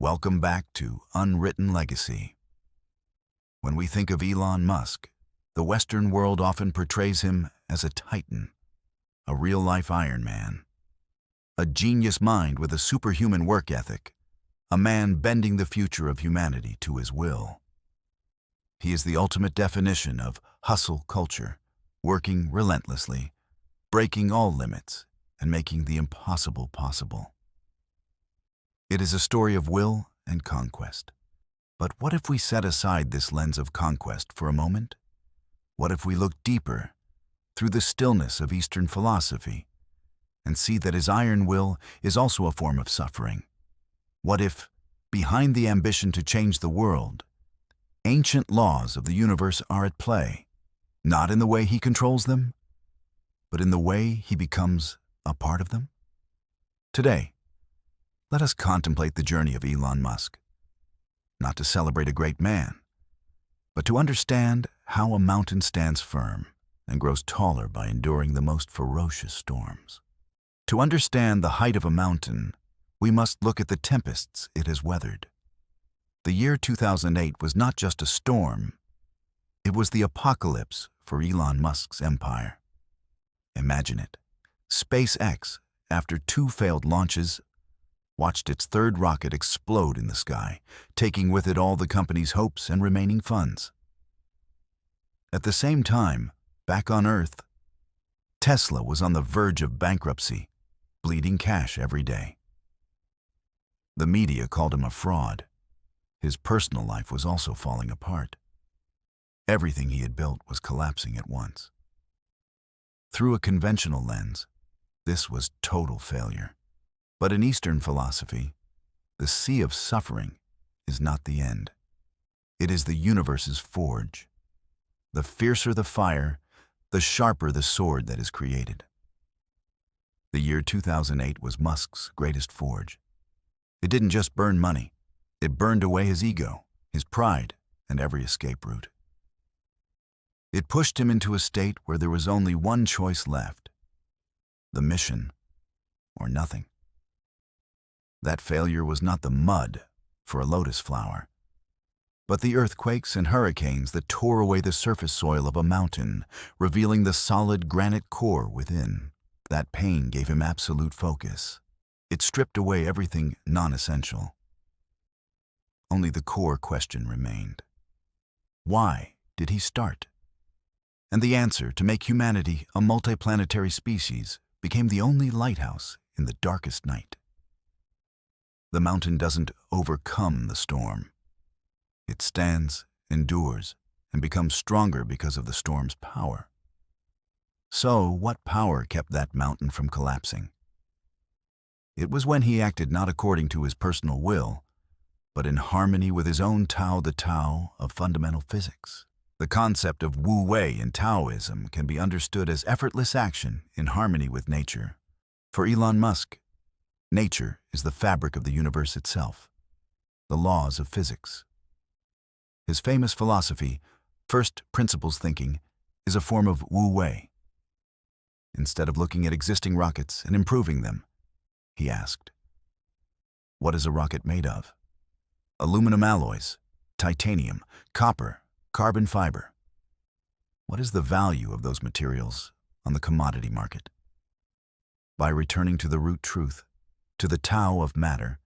Welcome back to Unwritten Legacy. When we think of Elon Musk, the Western world often portrays him as a titan, a real-life Iron Man, a genius mind with a superhuman work ethic, a man bending the future of humanity to his will. He is the ultimate definition of hustle culture, working relentlessly, breaking all limits, and making the impossible possible. It is a story of will and conquest. But what if we set aside this lens of conquest for a moment? What if we look deeper, through the stillness of Eastern philosophy, and see that his iron will is also a form of suffering? What if, behind the ambition to change the world, ancient laws of the universe are at play, not in the way he controls them, but in the way he becomes a part of them? Today, let us contemplate the journey of Elon Musk, not to celebrate a great man, but to understand how a mountain stands firm and grows taller by enduring the most ferocious storms. To understand the height of a mountain, we must look at the tempests it has weathered. The year 2008 was not just a storm, it was the apocalypse for Elon Musk's empire. Imagine it. SpaceX, after 2 failed launches, watched its 3rd rocket explode in the sky, taking with it all the company's hopes and remaining funds. At the same time, back on Earth, Tesla was on the verge of bankruptcy, bleeding cash every day. The media called him a fraud. His personal life was also falling apart. Everything he had built was collapsing at once. Through a conventional lens, this was total failure. But in Eastern philosophy, the sea of suffering is not the end. It is the universe's forge. The fiercer the fire, the sharper the sword that is created. The year 2008 was Musk's greatest forge. It didn't just burn money, it burned away his ego, his pride, and every escape route. It pushed him into a state where there was only one choice left: the mission or nothing. That failure was not the mud for a lotus flower, but the earthquakes and hurricanes that tore away the surface soil of a mountain, revealing the solid granite core within. That pain gave him absolute focus. It stripped away everything non-essential. Only the core question remained. Why did he start? And the answer, to make humanity a multiplanetary species, became the only lighthouse in the darkest night. The mountain doesn't overcome the storm. It stands, endures, and becomes stronger because of the storm's power. So, what power kept that mountain from collapsing? It was when he acted not according to his personal will, but in harmony with his own Tao, the Tao of fundamental physics. The concept of Wu Wei in Taoism can be understood as effortless action in harmony with nature. For Elon Musk, nature is the fabric of the universe itself, the laws of physics. His famous philosophy, first principles thinking, is a form of Wu Wei. Instead of looking at existing rockets and improving them, he asked, what is a rocket made of? Aluminum alloys, titanium, copper, carbon fiber. What is the value of those materials on the commodity market? By returning to the root truth, to the Tao of matter,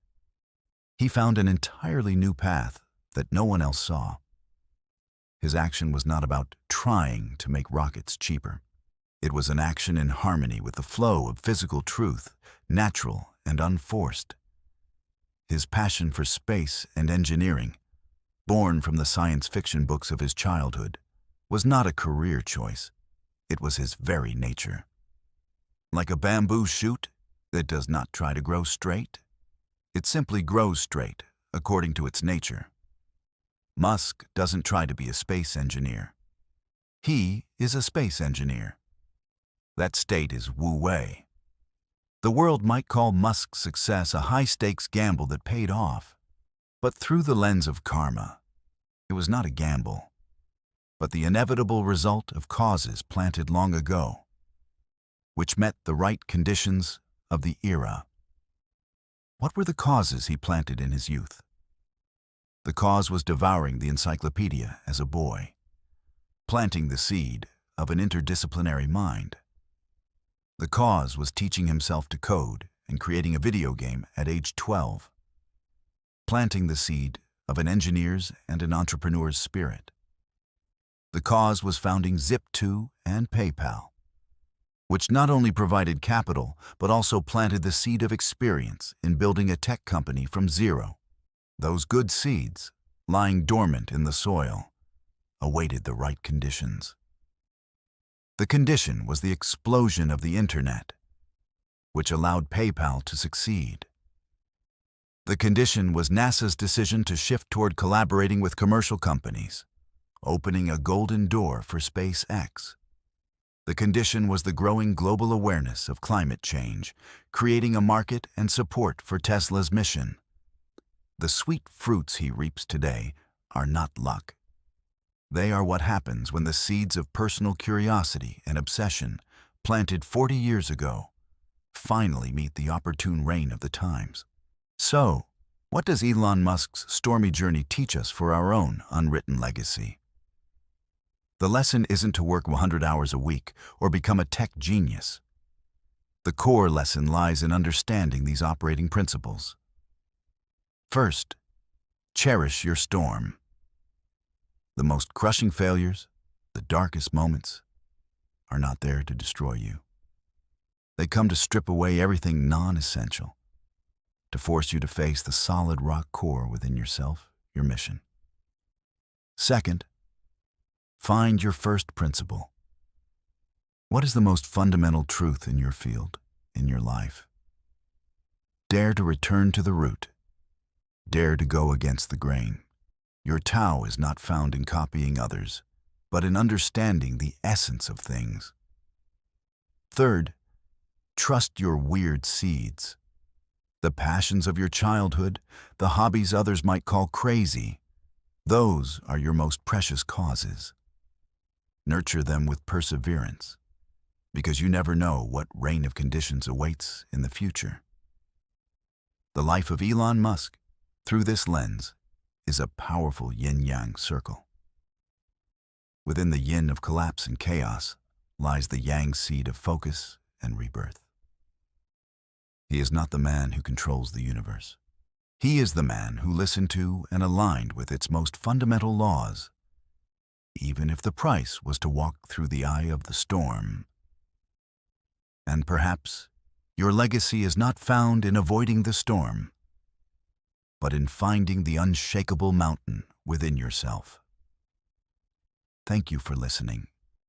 he found an entirely new path that no one else saw. His action was not about trying to make rockets cheaper. It was an action in harmony with the flow of physical truth, natural and unforced. His passion for space and engineering, born from the science fiction books of his childhood, was not a career choice. It was his very nature. Like a bamboo shoot that does not try to grow straight, it simply grows straight according to its nature. Musk doesn't try to be a space engineer. He is a space engineer. That state is Wu Wei. The world might call Musk's success a high-stakes gamble that paid off. But through the lens of karma, it was not a gamble, but the inevitable result of causes planted long ago, which met the right conditions of the era. What were the causes he planted in his youth? The cause was devouring the encyclopedia as a boy, planting the seed of an interdisciplinary mind. The cause was teaching himself to code and creating a video game at age 12, planting the seed of an engineer's and an entrepreneur's spirit. The cause was founding Zip2 and PayPal, which not only provided capital, but also planted the seed of experience in building a tech company from zero. Those good seeds, lying dormant in the soil, awaited the right conditions. The condition was the explosion of the internet, which allowed PayPal to succeed. The condition was NASA's decision to shift toward collaborating with commercial companies, opening a golden door for SpaceX. The condition was the growing global awareness of climate change, creating a market and support for Tesla's mission. The sweet fruits he reaps today are not luck. They are what happens when the seeds of personal curiosity and obsession, planted 40 years ago, finally meet the opportune rain of the times. So, what does Elon Musk's stormy journey teach us for our own unwritten legacy? The lesson isn't to work 100 hours a week or become a tech genius. The core lesson lies in understanding these operating principles. First, cherish your storm. The most crushing failures, the darkest moments, are not there to destroy you. They come to strip away everything non-essential, to force you to face the solid rock core within yourself, your mission. Second, find your first principle. What is the most fundamental truth in your field, in your life? Dare to return to the root. Dare to go against the grain. Your Tao is not found in copying others, but in understanding the essence of things. Third, trust your weird seeds. The passions of your childhood, the hobbies others might call crazy, those are your most precious causes. Nurture them with perseverance, because you never know what rain of conditions awaits in the future. The life of Elon Musk, through this lens, is a powerful yin-yang circle. Within the yin of collapse and chaos lies the yang seed of focus and rebirth. He is not the man who controls the universe. He is the man who listened to and aligned with its most fundamental laws, even if the price was to walk through the eye of the storm. And perhaps your legacy is not found in avoiding the storm, but in finding the unshakable mountain within yourself. Thank you for listening.